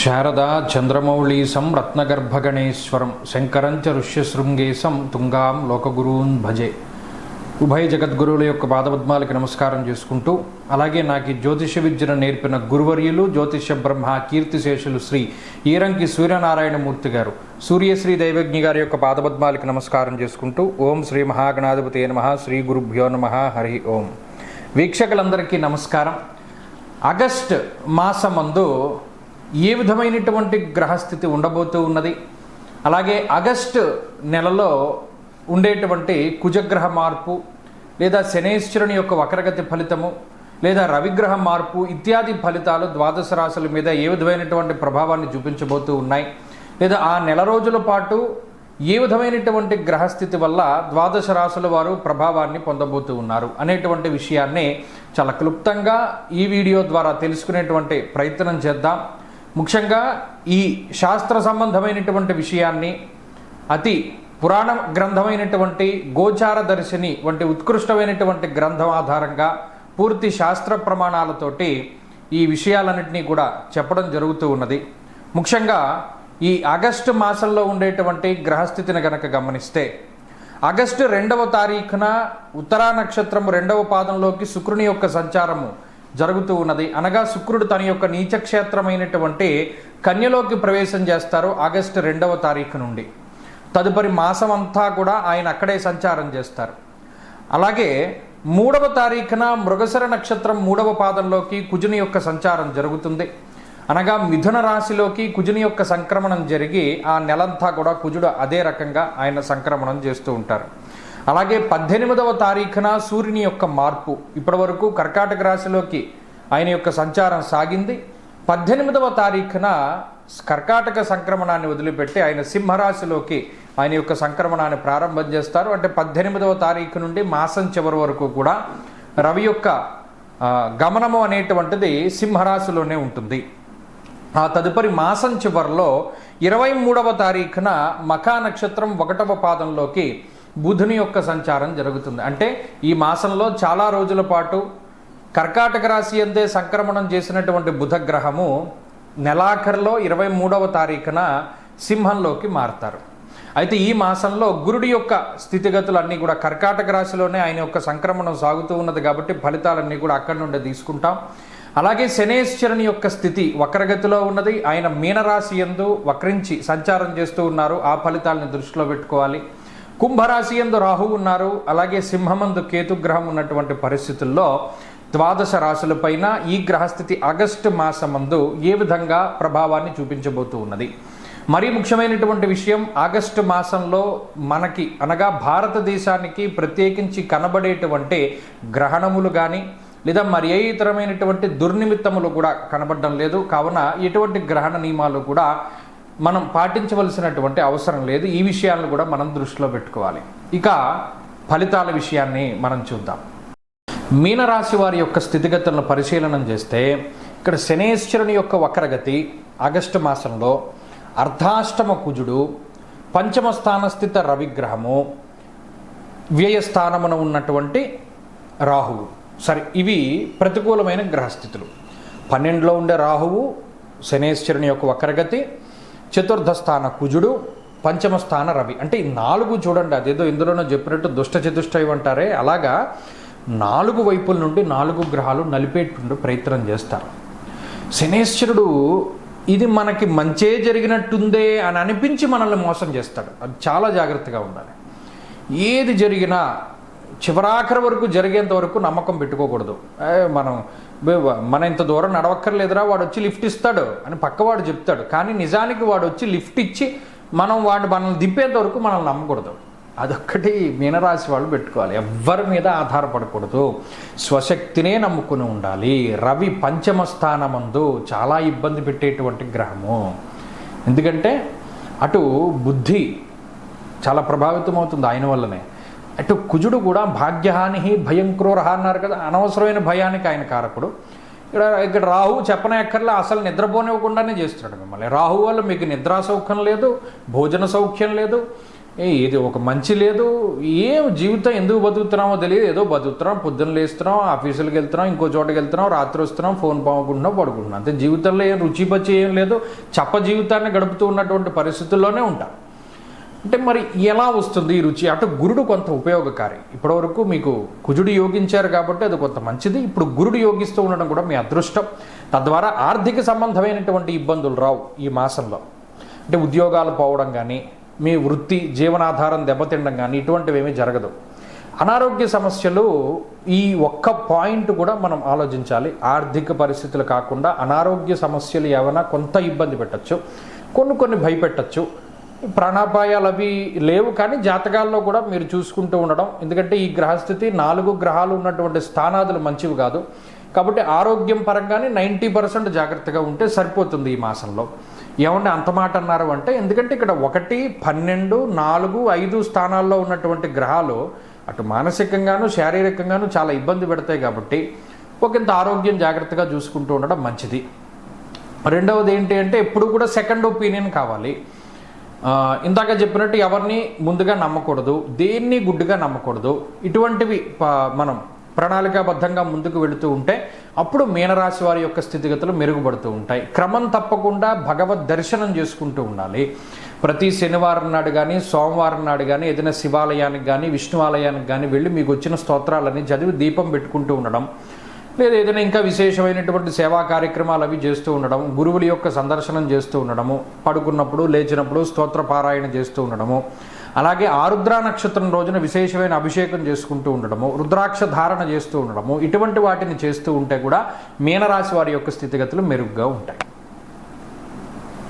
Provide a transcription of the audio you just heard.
శారదా చంద్రమౌళీసం రత్నగర్భగణేశ్వరం శంకరంచ ఋష్యశృంగేశం తుంగాం లోకగురూన్ భజే. ఉభయ జగద్గురువుల యొక్క పాదపద్మాలకి నమస్కారం చేసుకుంటూ, అలాగే నాకు ఈ జ్యోతిష విద్యను నేర్పిన గురువర్యులు జ్యోతిష బ్రహ్మ కీర్తిశేషులు శ్రీ ఈరంకి సూర్యనారాయణమూర్తి గారు, సూర్యశ్రీ దైవజ్ఞి గారి యొక్క పాదపద్మాలకి నమస్కారం చేసుకుంటూ, ఓం శ్రీ మహాగణాధిపతే నమః, శ్రీ గురుభ్యో నమః, హరి ఓం. వీక్షకులందరికీ నమస్కారం. ఆగస్ట్ మాసమందు ఏ విధమైనటువంటి గ్రహస్థితి ఉండబోతూ ఉన్నది, అలాగే ఆగస్టు నెలలో ఉండేటువంటి కుజగ్రహ మార్పు లేదా శనేశ్వరుని యొక్క వక్రగతి ఫలితము లేదా రవిగ్రహ మార్పు ఇత్యాది ఫలితాలు ద్వాదశ రాశుల మీద ఏ విధమైనటువంటి ప్రభావాన్ని చూపించబోతూ ఉన్నాయి, లేదా ఆ నెల రోజుల పాటు ఏ విధమైనటువంటి గ్రహస్థితి వల్ల ద్వాదశ రాశుల వారు ప్రభావాన్ని పొందబోతూ ఉన్నారు అనేటువంటి విషయాన్ని చాలా క్లుప్తంగా ఈ వీడియో ద్వారా తెలుసుకునేటువంటి ప్రయత్నం చేద్దాం. ముఖ్యంగా ఈ శాస్త్ర సంబంధమైనటువంటి విషయాన్ని అతి పురాణ గ్రంథమైనటువంటి గోచార దర్శిని వంటి ఉత్కృష్టమైనటువంటి గ్రంథం ఆధారంగా పూర్తి శాస్త్ర ప్రమాణాలతోటి ఈ విషయాలన్నింటినీ కూడా చెప్పడం జరుగుతూ ఉన్నది. ముఖ్యంగా ఈ ఆగస్టు మాసంలో ఉండేటువంటి గ్రహస్థితిని గనక గమనిస్తే, ఆగస్టు 2వ తారీఖున ఉత్తరా నక్షత్రం 2వ పాదంలోకి శుక్రుని యొక్క సంచారము జరుగుతూ ఉన్నది. అనగా శుక్రుడు తన యొక్క నీచక్షేత్రమైనటువంటి కన్యలోకి ప్రవేశం చేస్తారు ఆగస్టు 2వ తారీఖు నుండి. తదుపరి మాసం అంతా కూడా ఆయన అక్కడే సంచారం చేస్తారు. అలాగే 3వ తారీఖున మృగశిర నక్షత్రం 3వ పాదంలోకి కుజుని యొక్క సంచారం జరుగుతుంది. అనగా మిథున రాశిలోకి కుజుని యొక్క సంక్రమణం జరిగి ఆ నెలంతా కూడా కుజుడు అదే రకంగా ఆయన సంక్రమణం చేస్తూ ఉంటారు. అలాగే 18వ తారీఖున సూర్యుని యొక్క మార్పు, ఇప్పటి వరకు కర్కాటక రాశిలోకి ఆయన యొక్క సంచారం సాగింది. 18వ తారీఖున కర్కాటక సంక్రమణాన్ని వదిలిపెట్టి ఆయన సింహరాశిలోకి ఆయన యొక్క సంక్రమణాన్ని ప్రారంభం చేస్తారు. అంటే 18వ తారీఖు నుండి మాసం చివరి వరకు కూడా రవి యొక్క గమనము అనేటువంటిది సింహరాశిలోనే ఉంటుంది. ఆ తదుపరి మాసం చివరిలో 23వ తారీఖున మఖా నక్షత్రం 1వ పాదంలోకి బుధుని యొక్క సంచారం జరుగుతుంది. అంటే ఈ మాసంలో చాలా రోజుల పాటు కర్కాటక రాశి అందే సంక్రమణం చేసినటువంటి బుధ గ్రహము నెలాఖరులో 23వ తారీఖున సింహంలోకి మారతారు. అయితే ఈ మాసంలో గురుడి యొక్క స్థితిగతులన్నీ కూడా కర్కాటక రాశిలోనే ఆయన యొక్క సంక్రమణం సాగుతూ ఉన్నది కాబట్టి ఫలితాలన్నీ కూడా అక్కడి నుండి తీసుకుంటాం. అలాగే శనేశ్వరుని యొక్క స్థితి వక్రగతిలో ఉన్నది. ఆయన మీనరాశి యందు వక్రించి సంచారం చేస్తూ ఉన్నారు. ఆ ఫలితాలను దృష్టిలో పెట్టుకోవాలి. కుంభరాశి యందు రాహువు ఉన్నారు. అలాగే సింహమందు కేతుగ్రహం ఉన్నటువంటి పరిస్థితుల్లో ద్వాదశ రాశులపైన ఈ గ్రహస్థితి ఆగస్టు మాసమందు ఏ విధంగా ప్రభావాన్ని చూపించబోతూ ఉన్నది. మరీ ముఖ్యమైనటువంటి విషయం, ఆగస్టు మాసంలో మనకి అనగా భారతదేశానికి ప్రత్యేకించి కనబడేటువంటి గ్రహణములు కానీ లేదా మరి ఏ ఇతరమైనటువంటి దుర్నిమిత్తములు కూడా కనబడడం లేదు. కావున ఎటువంటి గ్రహణ నియమాలు కూడా మనం పాటించవలసినటువంటి అవసరం లేదు. ఈ విషయాలను కూడా మనం దృష్టిలో పెట్టుకోవాలి. ఇక ఫలితాల విషయాన్ని మనం చూద్దాం. మీనరాశి వారి యొక్క స్థితిగతులను పరిశీలనం చేస్తే, ఇక్కడ శనేశ్వరుని యొక్క వక్రగతి ఆగస్టు మాసంలో అర్ధాష్టమ కుజుడు, పంచమ స్థానస్థిత రవిగ్రహము, వ్యయస్థానమున ఉన్నటువంటి రాహువు, సరే ఇవి ప్రతికూలమైన గ్రహస్థితులు. 12లో ఉండే రాహువు, శనేశ్వరుని యొక్క వక్రగతి, చతుర్థ స్థాన కుజుడు, పంచమ స్థాన రవి. అంటే ఈ 4 చూడండి, అదేదో ఇందులోనో చెప్పినట్టు దుష్ట చతుష్టయం అంటారే, అలాగా 4 వైపుల నుండి 4 గ్రహాలు నలిపేటువంటి ప్రయత్నం చేస్తారు. శనేశ్వరుడు ఇది మనకి మంచే జరిగినట్టుందే అని అనిపించి మనల్ని మోసం చేస్తాడు. అది చాలా జాగ్రత్తగా ఉండాలి. ఏది జరిగినా చివరాఖరి వరకు జరిగేంత వరకు నమ్మకం పెట్టుకోకూడదు. మన ఇంత దూరం నడవక్కర్లేదురా, వాడు వచ్చి లిఫ్ట్ ఇస్తాడు అని పక్కవాడు చెప్తాడు. కానీ నిజానికి వాడు వచ్చి లిఫ్ట్ ఇచ్చి మనల్ని దింపేంత వరకు మనల్ని నమ్మకూడదు. అదొక్కటి మీనరాశి వాళ్ళు పెట్టుకోవాలి. ఎవ్వరి మీద ఆధారపడకూడదు, స్వశక్తినే నమ్ముకుని ఉండాలి. రవి పంచమ స్థానమందు చాలా ఇబ్బంది పెట్టేటువంటి గ్రహము. ఎందుకంటే అటు బుద్ధి చాలా ప్రభావితం అవుతుంది ఆయన వల్లనే. అటు కుజుడు కూడా భాగ్యహాని భయం క్రూరహ అన్నారు కదా, అనవసరమైన భయానికి ఆయన కారకుడు. ఇక్కడ రాహు చెప్పనక్కర్లా, అసలు నిద్రపోనివ్వకుండానే చేస్తున్నాడు మిమ్మల్ని. రాహు వల్ల మీకు నిద్రా సౌఖ్యం లేదు, భోజన సౌఖ్యం లేదు, ఇది ఒక మంచి లేదు, ఏం జీవితం ఎందుకు బతుకుతున్నామో తెలియదు, ఏదో బతుకుతున్నాం, పొద్దున్న లేస్తున్నాం, ఆఫీసులకు వెళ్తున్నాం, ఇంకో చోటకి వెళ్తున్నాం, రాత్రి వస్తున్నాం, ఫోన్ పాముకుంటున్నాం, పడుకుంటున్నాం, అంతే. జీవితంలో ఏం రుచి పచ్చి ఏం లేదు, చప్ప జీవితాన్ని గడుపుతూ ఉన్నటువంటి పరిస్థితుల్లోనే ఉంటాం. అంటే మరి ఎలా వస్తుంది ఈ రుచి? అటు గురుడు కొంత ఉపయోగకారి. ఇప్పటివరకు మీకు కుజుడు యోగించారు కాబట్టి అది కొంత మంచిది. ఇప్పుడు గురుడు యోగిస్తూ ఉండడం కూడా మీ అదృష్టం. తద్వారా ఆర్థిక సంబంధమైనటువంటి ఇబ్బందులు రావు ఈ మాసంలో. అంటే ఉద్యోగాలు పోవడం కానీ, మీ వృత్తి జీవనాధారం దెబ్బతినడం కానీ ఇటువంటివి ఏమీ జరగదు. అనారోగ్య సమస్యలు ఈ ఒక్క పాయింట్ కూడా మనం ఆలోచించాలి. ఆర్థిక పరిస్థితులు కాకుండా అనారోగ్య సమస్యలు ఏమైనా కొంత ఇబ్బంది పెట్టచ్చు, కొన్ని భయపెట్టచ్చు. ప్రాణాపాయాలు అవి లేవు, కానీ జాతకాల్లో కూడా మీరు చూసుకుంటూ ఉండడం. ఎందుకంటే ఈ గ్రహస్థితి 4 గ్రహాలు ఉన్నటువంటి స్థానాదులు మంచివి కాదు. కాబట్టి ఆరోగ్యం పరంగానే 90% జాగ్రత్తగా ఉంటే సరిపోతుంది ఈ మాసంలో. ఏమంటే అంత మాట అన్నారు అంటే, ఎందుకంటే ఇక్కడ 1, 12, 4, 5 స్థానాల్లో ఉన్నటువంటి గ్రహాలు అటు మానసికంగాను శారీరకంగాను చాలా ఇబ్బంది పెడతాయి. కాబట్టి ఒకంత ఆరోగ్యం జాగ్రత్తగా చూసుకుంటూ ఉండడం మంచిది. రెండవది ఏంటి అంటే, ఎప్పుడు కూడా సెకండ్ ఒపీనియన్ కావాలి. ఇందాక చెప్పినట్టు ఎవరిని ముందుగా నమ్మకూడదు, దేన్ని గుడ్డుగా నమ్మకూడదు. ఇటువంటివి మనం ప్రణాళికాబద్ధంగా ముందుకు వెళుతూ ఉంటే అప్పుడు మీనరాశి వారి యొక్క స్థితిగతులు మెరుగుపడుతూ ఉంటాయి. క్రమం తప్పకుండా భగవద్ దర్శనం చేసుకుంటూ ఉండాలి. ప్రతి శనివారం నాడు కానీ, సోమవారం నాడు కానీ ఏదైనా శివాలయానికి కానీ, విష్ణు ఆలయానికి కానీ వెళ్ళి మీకు వచ్చిన స్తోత్రాలన్నీ చదివి దీపం పెట్టుకుంటూ ఉండడం, లేదా ఏదైనా ఇంకా విశేషమైనటువంటి సేవా కార్యక్రమాలు అవి చేస్తూ ఉండడం, గురువుల యొక్క సందర్శనం చేస్తూ ఉండడము, పడుకున్నప్పుడు లేచినప్పుడు స్తోత్ర పారాయణ చేస్తూ ఉండడము, అలాగే ఆరుద్ర నక్షత్రం రోజున విశేషమైన అభిషేకం చేసుకుంటూ ఉండడము, రుద్రాక్ష ధారణ చేస్తూ ఉండడము, ఇటువంటి వాటిని చేస్తూ ఉంటే కూడా మీనరాశి వారి యొక్క స్థితిగతులు మెరుగ్గా ఉంటాయి.